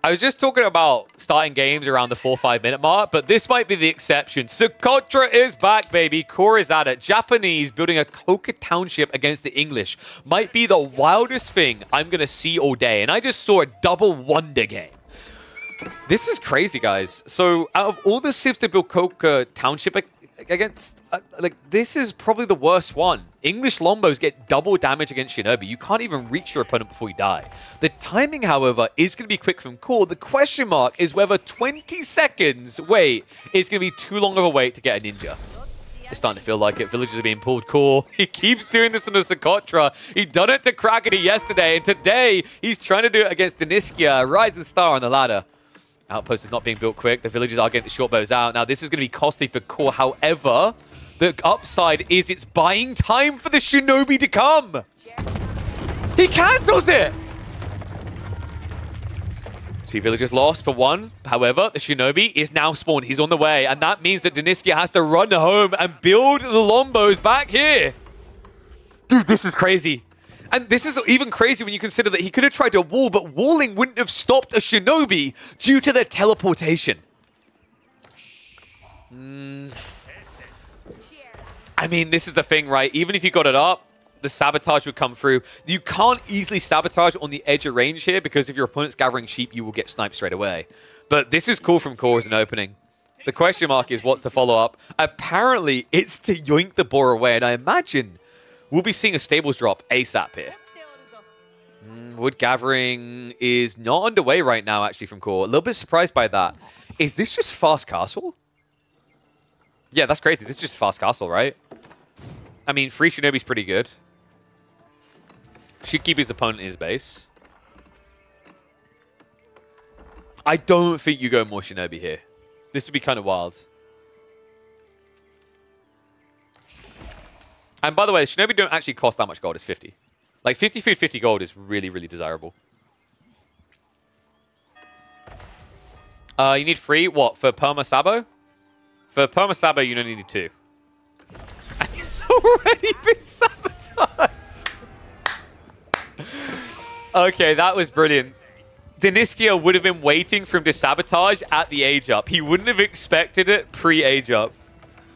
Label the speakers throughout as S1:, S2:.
S1: I was just talking about starting games around the 4-5 minute mark, but this might be the exception. Socotra is back, baby. Core is at it. Japanese building a Coca township against the English might be the wildest thing I'm going to see all day. And I just saw a double wonder game. This is crazy, guys. So out of all the civs to build Coca township against, like, this is probably the worst one. English Longbows get double damage against Shinobi. You can't even reach your opponent before you die. The timing, however, is going to be quick from Core. The question mark is whether 20 seconds wait is going to be too long of a wait to get a ninja. It's starting to feel like it. Villagers are being pulled. Core. He keeps doing this on the Socotra. He done it to Krakeny yesterday, and today he's trying to do it against Deniskia, rising star on the ladder. Outpost is not being built quick. The villagers are getting the short bows out. Now, this is going to be costly for Core. However, the upside is it's buying time for the Shinobi to come. He cancels it. 2 villagers lost for 1. However, the Shinobi is now spawned. He's on the way. And that means that Deniskia has to run home and build the Longbows back here. Dude, this is crazy. And this is even crazy when you consider that he could have tried to wall, but walling wouldn't have stopped a Shinobi due to their teleportation. I mean, this is the thing, right? Even if you got it up, the sabotage would come through. You can't easily sabotage on the edge of range here because if your opponent's gathering sheep, you will get sniped straight away. But this is cool from Core as an opening. The question mark is what's the follow-up? Apparently, it's to yoink the boar away, and I imagine we'll be seeing a stables drop ASAP here. Wood gathering is not underway right now, actually, from Core. A little bit surprised by that. Is this just fast castle? Yeah, that's crazy. This is just fast castle, right? I mean, free Shinobi's pretty good. Should keep his opponent in his base. I don't think you go more Shinobi here. This would be kind of wild. And by the way, Shinobi don't actually cost that much gold. It's 50. Like, 50 food, 50 gold is really, really desirable. You need 3. What? For Perma Sabo? For Perma Sabo, you only need 2. And he's already been sabotaged. Okay, that was brilliant. Deniskia would have been waiting for him to sabotage at the age up. He wouldn't have expected it pre-age up.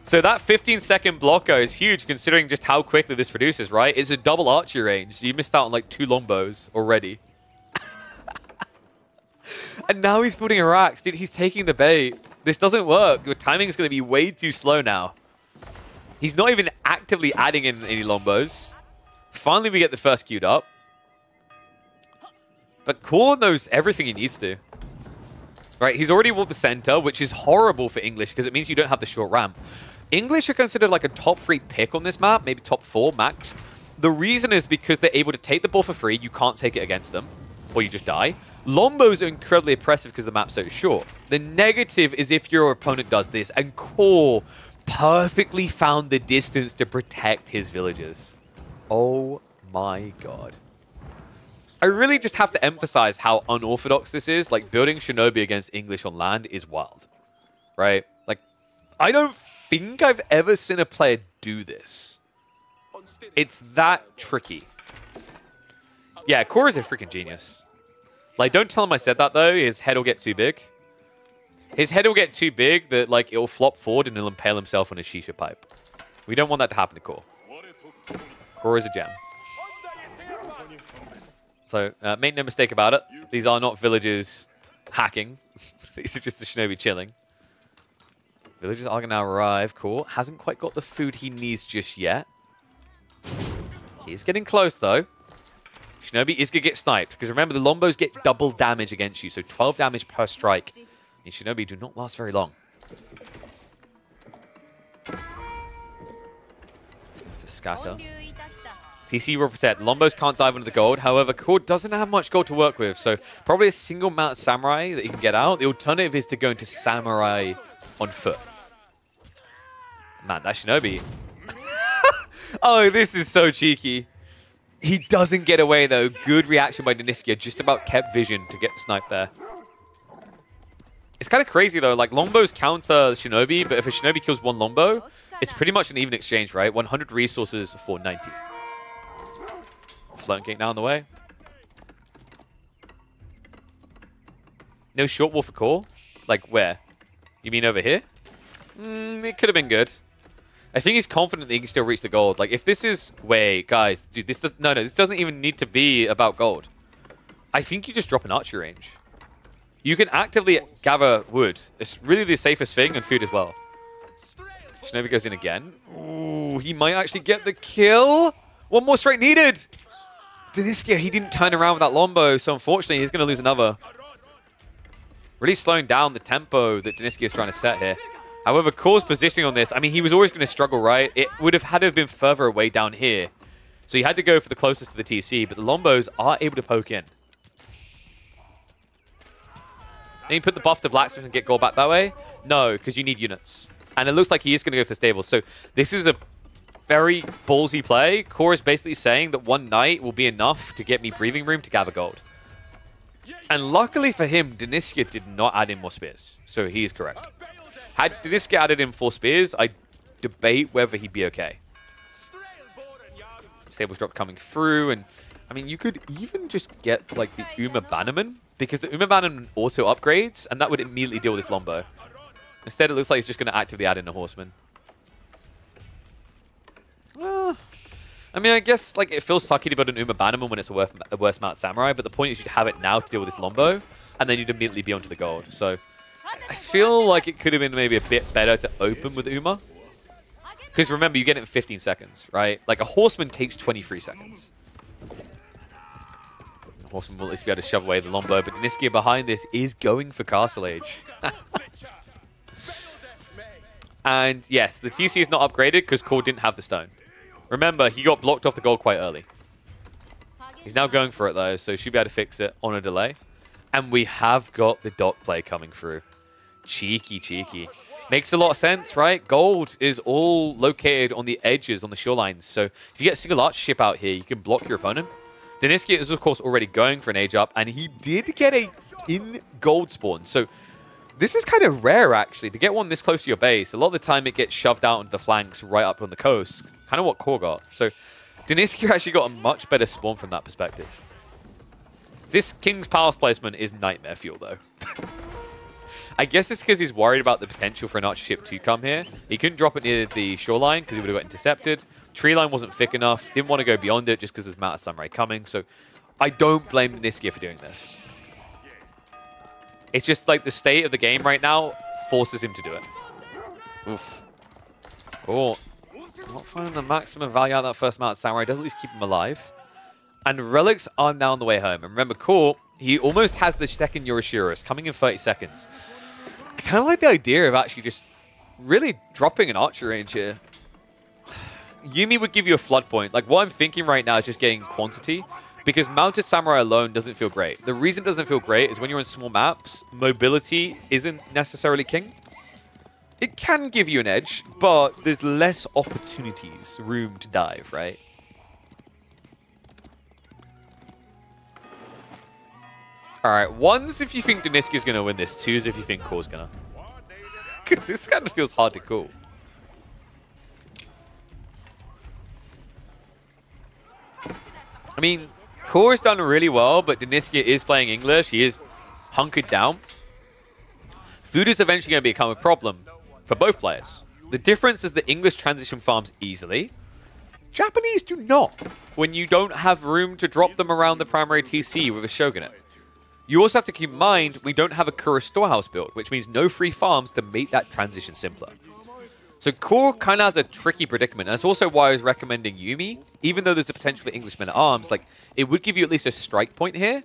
S1: So that 15-second blocker is huge considering just how quickly this produces, right? It's a double archery range. You missed out on like 2 longbows already. And now he's building a Rax. Dude, he's taking the bait. This doesn't work. Your timing is going to be way too slow now. He's not even actively adding in any longbows. Finally, we get the first queued up. But Core knows everything he needs to. Right, he's already walled the center, which is horrible for English because it means you don't have the short ramp. English are considered like a top 3 pick on this map, maybe top 4 max. The reason is because they're able to take the ball for free. You can't take it against them, or you just die. Longbows are incredibly oppressive because the map's so short. The negative is if your opponent does this, and Core perfectly found the distance to protect his villagers. Oh my god. I really just have to emphasize how unorthodox this is. Like, building Shinobi against English on land is wild, right? Like, I don't think I've ever seen a player do this. It's that tricky. Yeah, Core is a freaking genius. Like, don't tell him I said that, though. His head will get too big. His head will get too big that, like, it'll flop forward and he'll impale himself on a shisha pipe. We don't want that to happen to Core. Core is a gem. So, make no mistake about it. These are not villagers hacking. These are just the Shinobi chilling. Villagers are going to now arrive. Cool. Hasn't quite got the food he needs just yet. He's getting close, though. Shinobi is going to get sniped. Because remember, the Longbows get double damage against you. So 12 damage per strike. And Shinobi do not last very long. Let's go to scatter. TC will protect. Longbows can't dive into the gold. However, Core doesn't have much gold to work with, so probably a single mount samurai that he can get out. The alternative is to go into samurai on foot. Man, that Shinobi. Oh, this is so cheeky. He doesn't get away, though. Good reaction by Deniskia. Just about kept vision to get sniped there. It's kind of crazy, though. Like, Longbows counter Shinobi, but if a Shinobi kills 1 Longbow, it's pretty much an even exchange, right? 100 resources for 90. Floating gate now on the way. No short wall for core? Like where? You mean over here? It could have been good. I think he's confident that he can still reach the gold. Like if this is... Wait, guys. Dude, this does... No, this doesn't even need to be about gold. I think you just drop an archery range. You can actively gather wood. It's really the safest thing, and food as well. Shinobi goes in again. Ooh, he might actually get the kill. One more strike needed. Deniskia, he didn't turn around with that longbow, so unfortunately he's going to lose another. Really slowing down the tempo that Deniskia is trying to set here. However, Core's positioning on this, I mean, he was always going to struggle, right? It would have had to have been further away down here. So he had to go for the closest to the TC, but the Longbows are able to poke in. Then you put the buff to Blacksmith and get gold back that way? No, because you need units. And it looks like he is going to go for the stables. So this is a very ballsy play. Core is basically saying that one knight will be enough to get me breathing room to gather gold. And luckily for him, Deniskia did not add in more spears. So he is correct. Had Deniskia added in 4 spears, I debate whether he'd be okay. Stables drop coming through. And I mean, you could even just get like the Uma Bannerman. Because the Uma Bannerman also upgrades, and that would immediately deal with this longbow. Instead, it looks like he's just going to actively add in a horseman. Well, I mean, I guess like it feels sucky to build an Uma Bannerman when it's a worse mount samurai, but the point is you'd have it now to deal with this longbow, and then you'd immediately be onto the gold. So I feel like it could have been maybe a bit better to open with Uma. Because remember, you get it in 15 seconds, right? Like a horseman takes 23 seconds. Horseman will at least be able to shove away the longbow, but Deniskia behind this is going for Castle Age. And yes, the TC is not upgraded because Core didn't have the stone. Remember, he got blocked off the gold quite early. He's now going for it though, so should be able to fix it on a delay. And we have got the dock play coming through. Cheeky, cheeky. Makes a lot of sense, right? Gold is all located on the edges, on the shorelines. So if you get a single arch ship out here, you can block your opponent. Deniskia is, of course, already going for an age up, and he did get a in gold spawn. So this is kind of rare, actually, to get one this close to your base. A lot of the time, it gets shoved out into the flanks right up on the coast. Kind of what Core got. So Deniskia actually got a much better spawn from that perspective. This King's Palace placement is nightmare fuel, though. I guess it's because he's worried about the potential for an archer ship to come here. He couldn't drop it near the shoreline because he would have got intercepted. Tree line wasn't thick enough. Didn't want to go beyond it just because there's Mount of Samurai coming. So I don't blame Deniskia for doing this. It's just like the state of the game right now forces him to do it. Oof. Oh, not finding the maximum value out of that first Mount of Samurai. Does at least keep him alive. And relics are now on the way home. And remember, Core, he almost has the second Yoroshiros coming in 30 seconds. I kind of like the idea of actually just really dropping an archer range here. Yumi would give you a flood point. Like, what I'm thinking right now is just getting quantity, because Mounted Samurai alone doesn't feel great. The reason it doesn't feel great is when you're in small maps, mobility isn't necessarily king. It can give you an edge, but there's less opportunities, room to dive, right? Alright, one's if you think Deniskia's going to win this, two's if you think Core's going to. Because this kind of feels hard to call. I mean, Core has done really well, but Deniskia is playing English. He is hunkered down. Food is eventually going to become a problem for both players. The difference is that English transition farms easily. Japanese do not, when you don't have room to drop them around the primary TC with a Shogunate. You also have to keep in mind, we don't have a Kura storehouse build, which means no free farms to make that transition simpler. So Core kind of has a tricky predicament. And that's also why I was recommending Yumi. Even though there's a potential for English men-at-arms, like, it would give you at least a strike point here.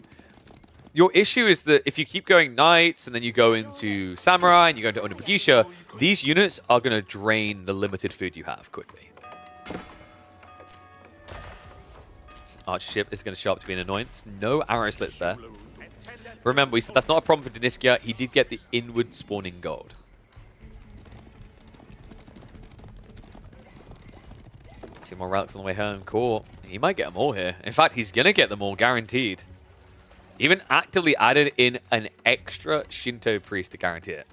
S1: Your issue is that if you keep going Knights, and then you go into Samurai, and you go into Onibugisha, these units are going to drain the limited food you have quickly. Archer ship is going to show up to be an annoyance. No arrow slits there. Remember, we said that's not a problem for Deniskia. He did get the inward spawning gold. Two more relics on the way home. Cool. He might get them all here. In fact, he's going to get them all, guaranteed. Even actively added in an extra Shinto priest to guarantee it.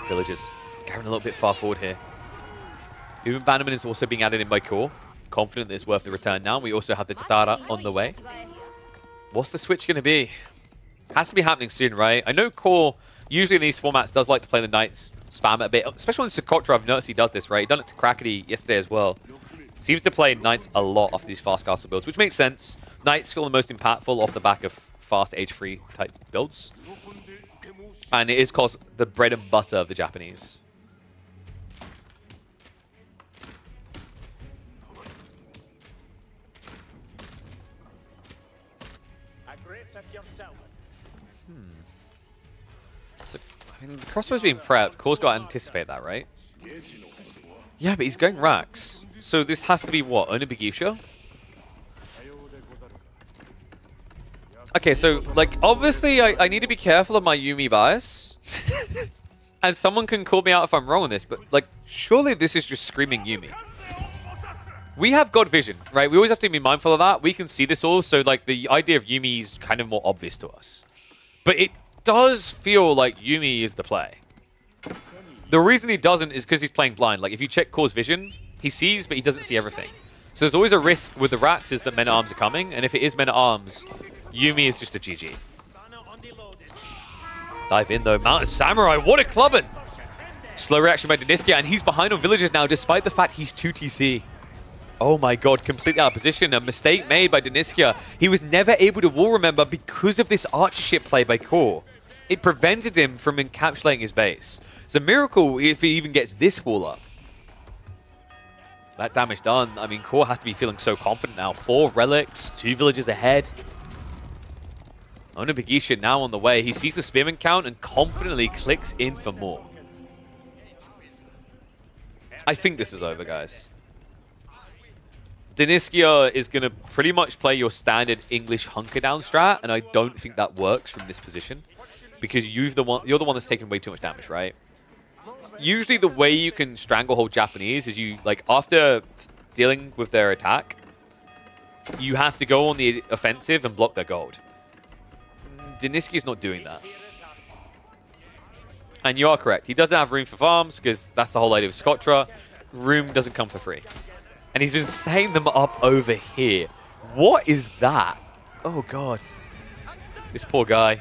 S1: Villagers. Going a little bit far forward here. Even Bannerman is also being added in by Core. Confident that it's worth the return now. We also have the Tatara on the way. What's the switch going to be? Has to be happening soon, right? I know Core, usually in these formats, does like to play the Knights, spam it a bit. Especially on Socotra, I've noticed he does this, right? He done it to Krakeny yesterday as well. Seems to play Knights a lot off these fast castle builds, which makes sense. Knights feel the most impactful off the back of fast H3 type builds. And it is called the bread and butter of the Japanese. So, I mean, the crossbow's being prepped. Core's got to anticipate that, right? Yeah, but he's going racks. So this has to be what? Onibigisha? Okay, so, like, obviously I need to be careful of my Yumi bias. And someone can call me out if I'm wrong on this, but, like, surely this is just screaming Yumi. We have God vision, right? We always have to be mindful of that. We can see this all, so, like, the idea of Yumi is kind of more obvious to us. But it does feel like Yumi is the play. The reason he doesn't is because he's playing blind. Like, if you check Core's vision, he sees, but he doesn't see everything. So there's always a risk with the racks is that men-at-arms are coming, and if it is men-at-arms, Yumi is just a GG. Dive in, though. Mountain Samurai, what a clubbing! Slow reaction by Deniskia, and he's behind on villagers now, despite the fact he's 2 TC. Oh my god, completely out of position. A mistake made by Deniskia. He was never able to wall, remember, because of this archership play by Core. It prevented him from encapsulating his base. It's a miracle if he even gets this wall up. That damage done. I mean, Core has to be feeling so confident now. 4 relics, 2 villages ahead. Onibigisha now on the way. He sees the spearman count and confidently clicks in for more. I think this is over, guys. Deniskia is going to pretty much play your standard English hunker down strat, and I don't think that works from this position because you're the one that's taking way too much damage, right? Usually the way you can stranglehold Japanese is you, like, after dealing with their attack, you have to go on the offensive and block their gold. Deniskia is not doing that. And you are correct. He doesn't have room for farms because that's the whole idea of Socotra. Room doesn't come for free. And he's been setting them up over here. What is that? Oh, God. This poor guy.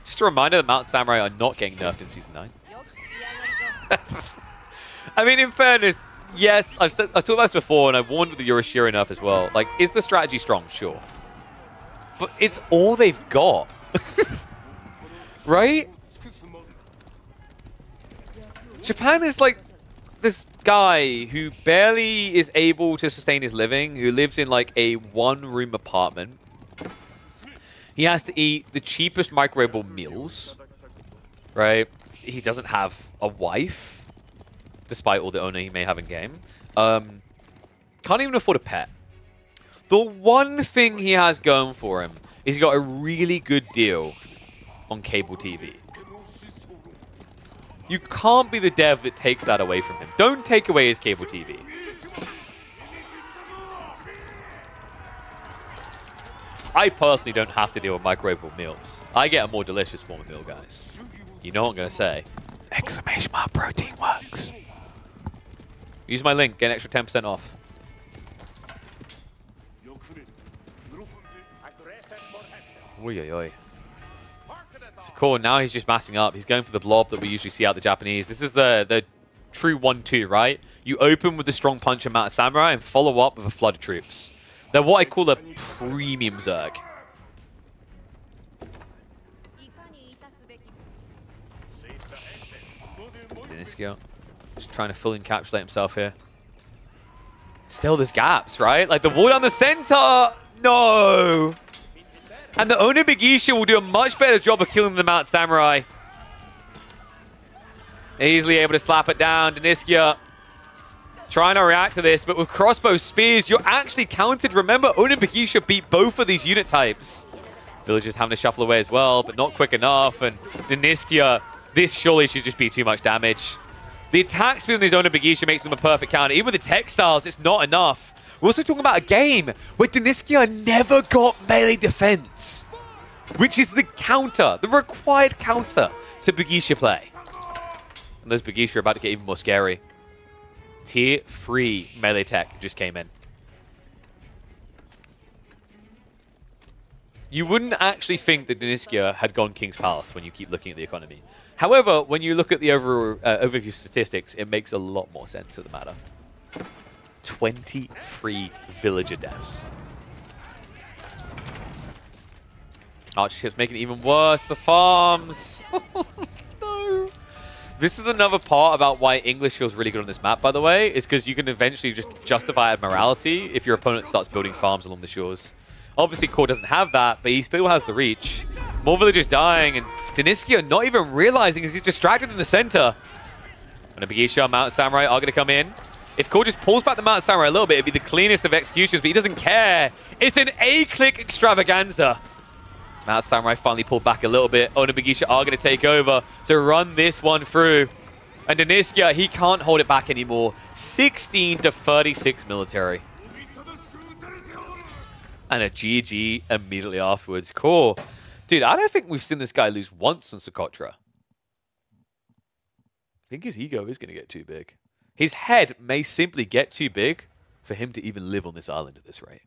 S1: Just a reminder that Mountain Samurai are not getting nerfed in Season 9. I mean, in fairness, yes, I've talked about this before, and I warned with the Yorishiro nerf as well. Like, is the strategy strong? Sure. But it's all they've got. Right? Japan is like this guy who barely is able to sustain his living, who lives in like a 1-room apartment. He has to eat the cheapest microwavable meals, right? He doesn't have a wife, despite all the owner he may have in game. Can't even afford a pet. The one thing he has going for him is he got a really good deal on cable TV. You can't be the dev that takes that away from him. Don't take away his cable TV. I personally don't have to deal with microwavable meals. I get a more delicious form of meal, guys. You know what I'm going to say. Exclamation mark protein works. Use my link, get an extra 10% off. Oy, oy, oy. So cool, now he's just massing up. He's going for the blob that we usually see out the Japanese. This is the true 1-2, right? You open with the strong punch and Mountain Samurai and follow up with a flood of troops. They're what I call a premium Zerg. Deniskia just trying to fully encapsulate himself here. Still, there's gaps, right? Like the wall down the center. No. And the Onibigisha will do a much better job of killing the Mountain Samurai. Easily able to slap it down. Deniskia trying to react to this, but with crossbow spears, you're actually counted. Remember, Onibigisha beat both of these unit types. Villagers having to shuffle away as well, but not quick enough. And Deniskia, this surely should just be too much damage. The attack speed on these Onibigisha makes them a perfect counter. Even with the textiles, it's not enough. We're also talking about a game where Deniskia never got melee defense, which is the counter, the required counter to Bigisha play. And those Bigisha are about to get even more scary. Tier 3 melee tech just came in. You wouldn't actually think that Dynastia had gone King's Palace when you keep looking at the economy. However, when you look at the overview statistics, it makes a lot more sense of the matter. 23 villager deaths. Archerships making it even worse. The farms. No. This is another part about why English feels really good on this map, by the way, is because you can eventually just justify admiralty if your opponent starts building farms along the shores. Obviously, Core doesn't have that, but he still has the reach. More villagers dying, and Dynastia not even realizing as he's distracted in the center. And a Bigisha, Mountain Samurai are going to come in. If Core just pulls back the Mountain Samurai a little bit, it'd be the cleanest of executions, but he doesn't care. It's an A-click extravaganza. Mountain Samurai finally pulled back a little bit. Ona Bigisha are going to take over to run this one through. And Dynastia, he can't hold it back anymore. 16 to 36 military. And a GG immediately afterwards. Core. Dude, I don't think we've seen this guy lose once on Socotra. I think his ego is going to get too big. His head may simply get too big for him to even live on this island at this rate.